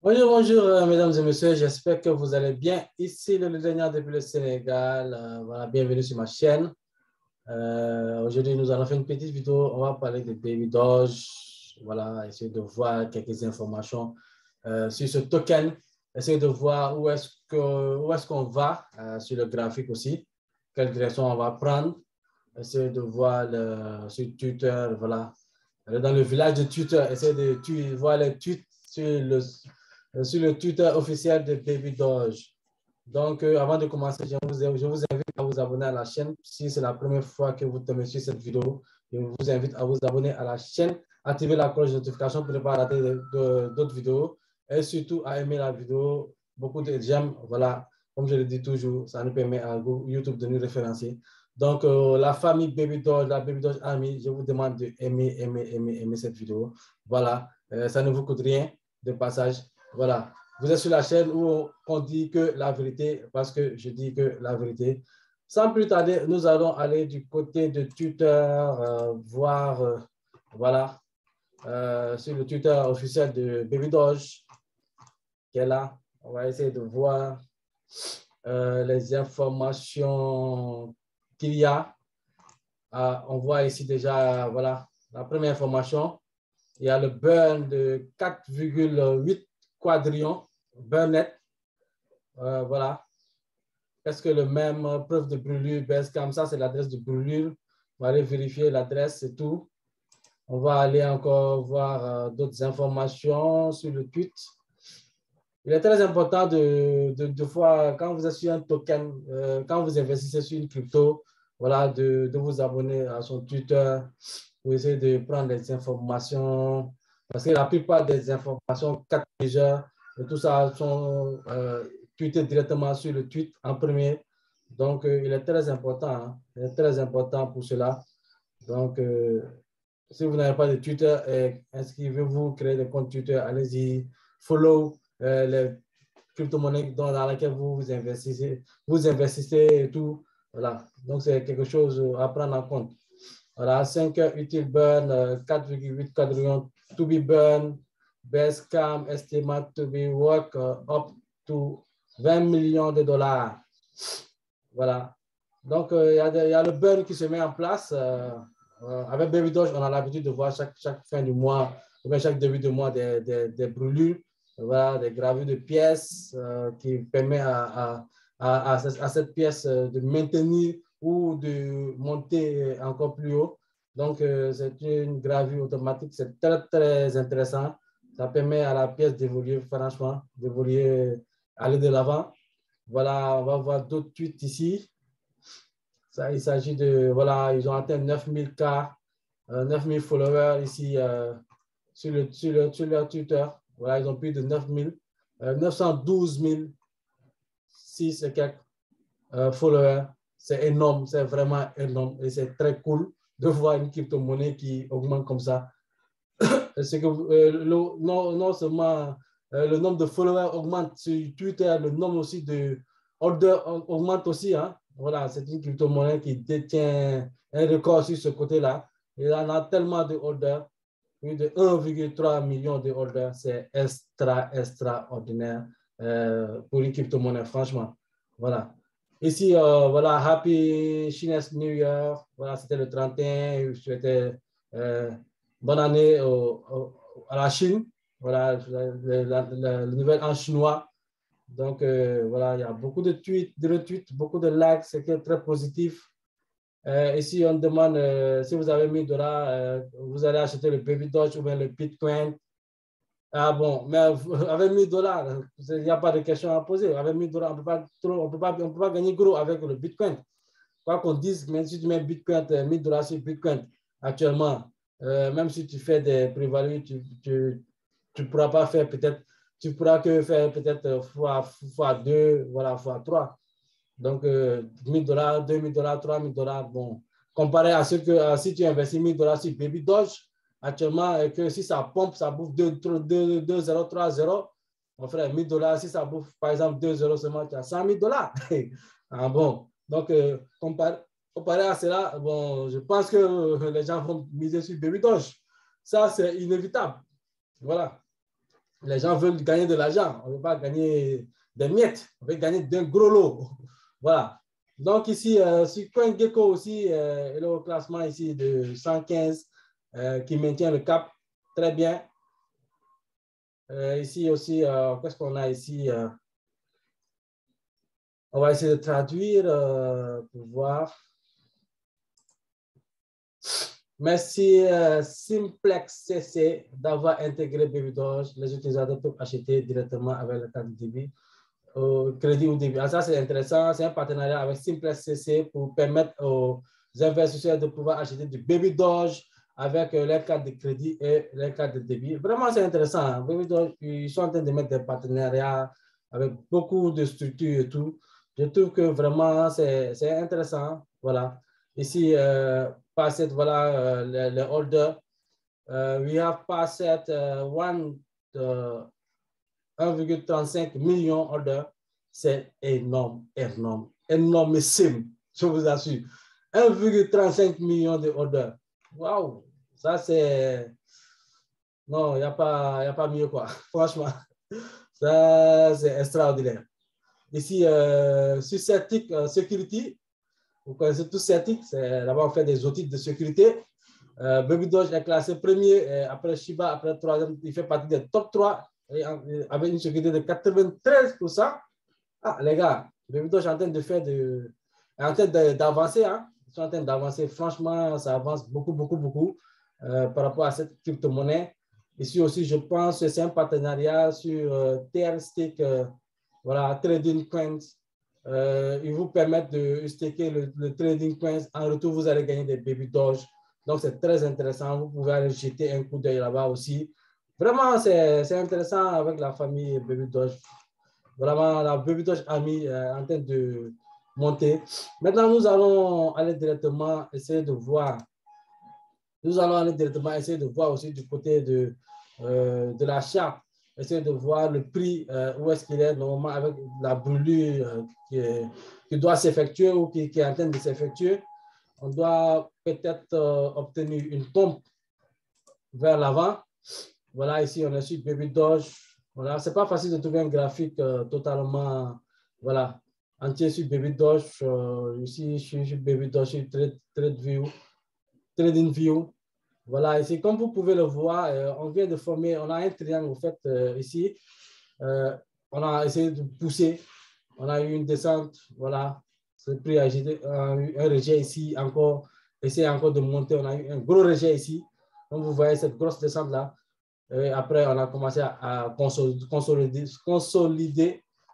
Bonjour, bonjour, mesdames et messieurs. J'espère que vous allez bien. Ici, le Lézénian depuis le Sénégal. Voilà, bienvenue sur ma chaîne. Aujourd'hui, nous allons faire une petite vidéo. On va parler de Baby Doge. Voilà, essayer de voir quelques informations sur ce token. Essayer de voir où est-ce qu'on va sur le graphique aussi. Quelle direction on va prendre. Essayer de voir sur Twitter. Voilà, dans le village de Twitter. Essayer de voir les tweets sur le Twitter officiel de Baby Doge. Donc, avant de commencer, je vous invite à vous abonner à la chaîne. Si c'est la première fois que vous tombez sur cette vidéo, je vous invite à vous abonner à la chaîne, activer la cloche de notification pour ne pas rater d'autres vidéos et surtout à aimer la vidéo. Beaucoup de j'aime, voilà, comme je le dis toujours, ça nous permet à YouTube de nous référencer. Donc, la famille Baby Doge, la Baby Doge Army, je vous demande aimer cette vidéo. Voilà, ça ne vous coûte rien de passage. Voilà, vous êtes sur la chaîne où on dit que la vérité, parce que je dis que la vérité. Sans plus tarder, nous allons aller du côté de Twitter, voir, voilà, sur le Twitter officiel de Baby Doge, qui est là. On va essayer de voir les informations qu'il y a. On voit ici déjà, voilà, la première information. Il y a le burn de 4,8 quadrillions, burn net. Voilà. Est-ce que le même preuve de brûlure baisse comme ça, c'est l'adresse de brûlure. On va aller vérifier l'adresse, c'est tout. On va aller encore voir d'autres informations sur le tweet. Il est très important de voir, quand vous êtes sur un token, quand vous investissez sur une crypto, voilà, de vous abonner à son Twitter pour essayer de prendre des informations. Parce que la plupart des informations, 4 déjà, et tout ça sont tweetées directement sur le tweet en premier. Donc, il est très important, hein, il est très important pour cela. Donc, si vous n'avez pas de Twitter, inscrivez-vous, créez des comptes Twitter, allez-y, follow les crypto-monnaies dans laquelle vous investissez et tout. Voilà. Donc, c'est quelque chose à prendre en compte. Voilà, 5 heures utile burn, 4,8 quadrillions to be burn, best cam estimate to be work up to 20 millions de dollars. Voilà. Donc, il y a le burn qui se met en place. Avec Baby Doge, on a l'habitude de voir chaque fin du mois, ou bien chaque début de mois, des brûlures, voilà, des gravures de pièces qui permettent à cette pièce de maintenir ou de monter encore plus haut. Donc, c'est une gravure automatique. C'est très, très intéressant. Ça permet à la pièce d'évoluer, franchement, d'évoluer, aller de l'avant. Voilà, on va voir d'autres tweets ici. Ça, il s'agit de, voilà, ils ont atteint 9000 K, 9000 followers ici sur leur Twitter. Voilà, ils ont plus de 9000, 912 006 et quelques followers. C'est énorme, c'est vraiment énorme et c'est très cool de voir une crypto-monnaie qui augmente comme ça. C'est que non seulement le nombre de followers augmente sur Twitter, le nombre aussi de orders augmente aussi. Hein. Voilà, c'est une crypto-monnaie qui détient un record sur ce côté-là. Il y en a tellement de orders, plus de 1,3 million de orders. C'est extraordinaire pour une crypto-monnaie, franchement. Voilà. Ici, voilà, Happy Chinese New Year. Voilà, c'était le 31. Je souhaitais bonne année à la Chine. Voilà, la nouvelle en chinois. Donc, voilà, il y a beaucoup de tweets, de retweets, beaucoup de likes, c'est très positif. Ici, on demande si vous avez 1000 $, vous allez acheter le Baby Doge ou bien le Bitcoin. Ah bon, mais avec 1000 $, il n'y a pas de question à poser. Avec 1000 $, on peut pas gagner gros avec le Bitcoin. Quoi qu'on dise, même si tu mets Bitcoin, 1000 $ sur Bitcoin actuellement, même si tu fais des prévalues, tu pourras pas faire peut-être, tu pourras que faire peut-être fois 2, voilà, fois 3. Donc, 1000 $, 2000 $, 3000 $, bon, comparé à ce que si tu investis 1000 $ sur Baby Doge, actuellement, que si ça pompe, ça bouffe 2, 0, 3, 0, mon frère, 1000 $, si ça bouffe par exemple 2 0 seulement, tu as 100 000 $. Ah bon, donc, comparé à cela, bon, je pense que les gens vont miser sur Baby Doge. Ça, c'est inévitable. Voilà. les gens veulent gagner de l'argent. On ne veut pas gagner des miettes. On veut gagner d'un gros lot. Voilà. Donc ici, sur CoinGecko aussi, il est au classement ici de 115 qui maintient le cap. Très bien. Ici aussi, qu'est-ce qu'on a ici? On va essayer de traduire pour voir. Merci Simplex CC d'avoir intégré BabyDoge. Les utilisateurs peuvent acheter directement avec la carte de débit, crédit ou débit. Alors ça, c'est intéressant. C'est un partenariat avec Simplex CC pour permettre aux investisseurs de pouvoir acheter du BabyDoge avec les cartes de crédit et les cartes de débit. Vraiment, c'est intéressant. BabyDoge, ils sont en train de mettre des partenariats avec beaucoup de structures et tout. Je trouve que vraiment, c'est intéressant. Voilà. Ici, Passet, voilà les holders. We have Passet 1,35 million orders. C'est énorme, énorme, énormissime, je vous assure. 1,35 million de orders. Waouh, ça c'est... Non, il n'y a pas mieux, quoi. Franchement, ça c'est extraordinaire. Ici, sur Certic Security, vous connaissez tous Certic, c'est là-bas on fait des audits de sécurité. BabyDoge est classé premier, après Shiba, après troisième, il fait partie des top 3 avec une sécurité de 93%. Ah, les gars, BabyDoge est en train de faire d'avancer. Hein. Ils sont en train d'avancer. Franchement, ça avance beaucoup, beaucoup, beaucoup par rapport à cette crypto-monnaie. Ici aussi, je pense que c'est un partenariat sur TRStake, voilà, Trading Coins. Ils vous permettent de staker le Trading Coins. En retour, vous allez gagner des BabyDoge. Donc, c'est très intéressant. Vous pouvez aller jeter un coup d'œil là-bas aussi. Vraiment, c'est intéressant avec la famille BabyDoge. Vraiment, la BabyDoge Army en train de monter. Maintenant, nous allons aller directement essayer de voir. Nous allons aller directement essayer de voir aussi du côté de la charte. Essayer de voir le prix, où est-ce qu'il est normalement avec la brûlure qui doit s'effectuer ou qui est en train de s'effectuer. On doit peut-être obtenir une pompe vers l'avant. Voilà, ici, on est sur BabyDoge. Voilà, c'est pas facile de trouver un graphique totalement, voilà, entier sur BabyDoge. Ici, je suis sur BabyDoge, sur TradingView. Voilà, ici, comme vous pouvez le voir, on vient de former, on a un triangle, en fait, ici. On a essayé de pousser. On a eu une descente, voilà. Le prix a eu un rejet ici, encore, essayer encore de monter. On a eu un gros rejet ici. Donc, vous voyez cette grosse descente-là. Après, on a commencé à consolider.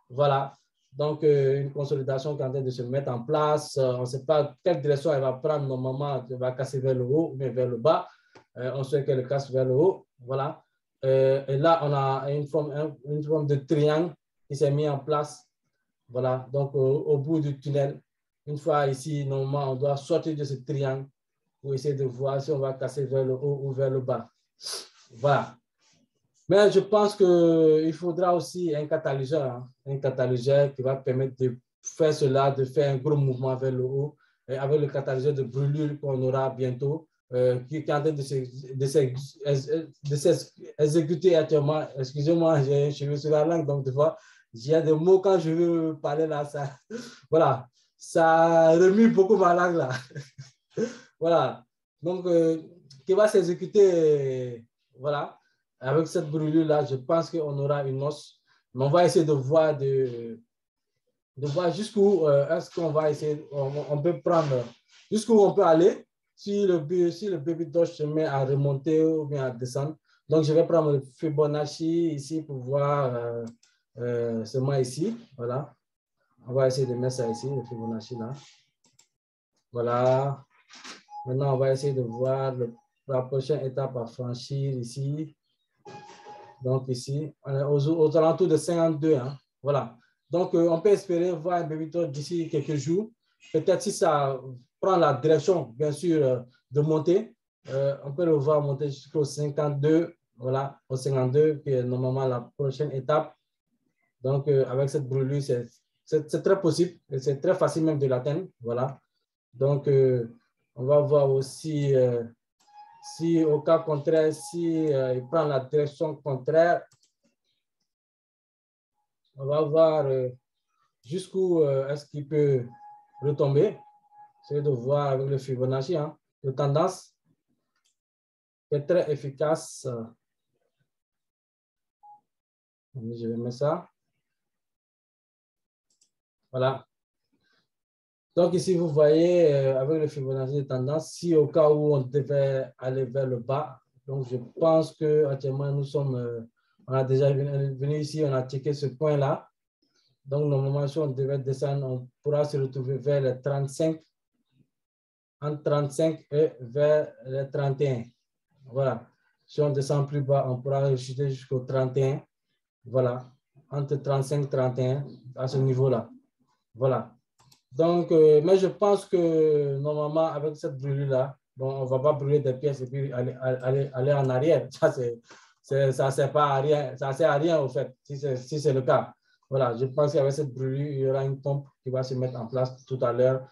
Voilà. Donc, une consolidation qui est en train de se mettre en place. On ne sait pas quelle direction elle va prendre. Normalement, elle va casser vers le haut ou bien vers le bas. On souhaite qu'elle casse vers le haut. Voilà. Et là, on a une forme de triangle qui s'est mis en place. Voilà. Donc, au bout du tunnel, une fois ici, normalement, on doit sortir de ce triangle pour essayer de voir si on va casser vers le haut ou vers le bas. Voilà. Mais je pense qu'il faudra aussi un catalyseur qui va permettre de faire cela, de faire un gros mouvement vers le haut, et avec le catalyseur de brûlure qu'on aura bientôt, qui est en train de s'exécuter actuellement. Excusez-moi, je suis sur la langue, donc des fois, j'ai des mots quand je veux parler là, ça, voilà, ça remue beaucoup ma langue là. Voilà, donc, qui va s'exécuter, voilà. Avec cette brûlure-là, je pense qu'on aura une os. Mais on va essayer de voir, voir jusqu'où est-ce qu'on va essayer, on peut prendre, jusqu'où on peut aller si le BabyDoge se met à remonter ou bien à descendre. Donc, je vais prendre le Fibonacci ici pour voir seulement ici. Voilà. On va essayer de mettre ça ici, le Fibonacci là. Voilà. Maintenant, on va essayer de voir la prochaine étape à franchir ici. Donc ici, on est aux alentours de 52. Hein. Voilà. Donc, on peut espérer voir un BabyDoge d'ici quelques jours. Peut-être si ça prend la direction, bien sûr, de monter, on peut le voir monter jusqu'au 52. Voilà, au 52, qui est normalement la prochaine étape. Donc, avec cette brûlure, c'est très possible. C'est très facile même de l'atteindre. Voilà. Donc, on va voir aussi... si au cas contraire, si il prend la direction contraire, On va voir jusqu'où est-ce qu'il peut retomber. C'est de voir avec le Fibonacci, hein, de tendance, est très efficace. Je vais mettre ça. Voilà. Donc ici, vous voyez, avec le Fibonacci de tendance, si au cas où on devait aller vers le bas, donc je pense qu'actuellement, nous sommes, on a déjà venu ici, on a checké ce point-là. Donc normalement, si on devait descendre, on pourra se retrouver vers les 35, entre 35 et vers les 31. Voilà. Si on descend plus bas, on pourra chuter jusqu'au 31. Voilà. Entre 35 et 31, à ce niveau-là. Voilà. Donc, mais je pense que normalement, avec cette brûlure-là, bon, on ne va pas brûler des pièces et puis aller en arrière. Ça ne sert pas à rien. Ça sert à rien, au fait, si c'est le cas. Voilà, je pense qu'avec cette brûlure, il y aura une pompe qui va se mettre en place tout à l'heure,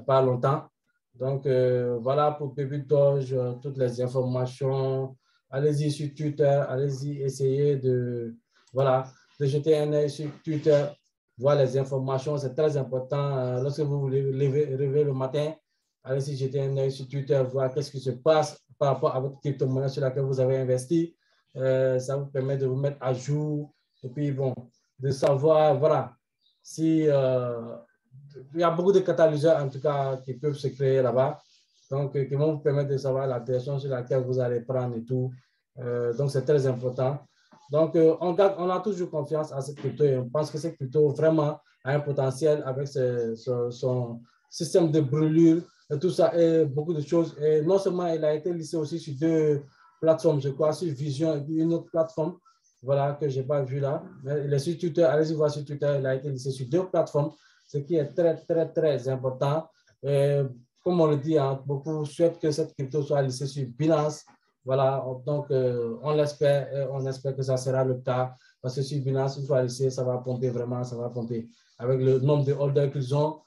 pas longtemps. Donc, voilà pour Baby Doge, toutes les informations. Allez-y sur Twitter, allez-y essayer voilà, de jeter un œil sur Twitter, voir les informations, c'est très important. Lorsque vous vous levez le matin, allez-y jeter un œil sur Twitter, voir qu'est-ce qui se passe par rapport à votre crypto-monnaie sur laquelle vous avez investi. Ça vous permet de vous mettre à jour et puis, bon, de savoir, voilà, si il y a beaucoup de catalyseurs, en tout cas, qui peuvent se créer là-bas. Donc, qui vont vous permettre de savoir la direction sur laquelle vous allez prendre et tout. Donc, c'est très important. Donc, on a toujours confiance à cette crypto et on pense que cette crypto vraiment a un potentiel avec son système de brûlure et tout ça et beaucoup de choses. Et non seulement il a été listé aussi sur 2 plateformes, je crois, sur Vision et puis une autre plateforme, voilà, que je n'ai pas vu là. Mais il est sur Twitter, allez-y voir sur Twitter, il a été listé sur 2 plateformes, ce qui est très, très, très important. Et comme on le dit, hein, beaucoup souhaitent que cette crypto soit listée sur Binance. Voilà, donc on l'espère et on espère que ça sera le cas parce que sur Binance, une fois lissé, ça va pomper vraiment, ça va pomper. Avec le nombre de holders qu'ils ont,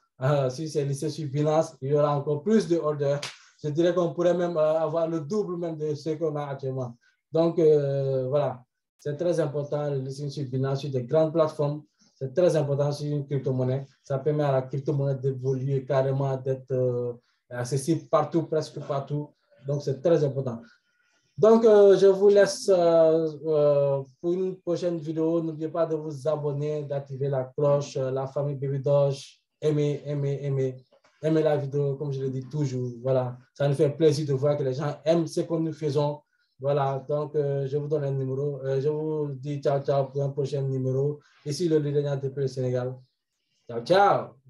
si c'est lissé sur Binance, il y aura encore plus de holders. Je dirais qu'on pourrait même avoir le double même de ce qu'on a actuellement. Donc voilà, c'est très important de lisser sur Binance, sur des grandes plateformes. C'est très important sur une crypto-monnaie. Ça permet à la crypto-monnaie d'évoluer carrément, d'être accessible partout, presque partout. Donc c'est très important. Donc, je vous laisse pour une prochaine vidéo. N'oubliez pas de vous abonner, d'activer la cloche, la famille Baby Doge. Aimez la vidéo, comme je le dis toujours. Voilà, ça nous fait plaisir de voir que les gens aiment ce que nous faisons. Voilà, donc je vous donne un numéro. Je vous dis ciao, ciao pour un prochain numéro. Ici, le leader de Sénégal. Ciao, ciao.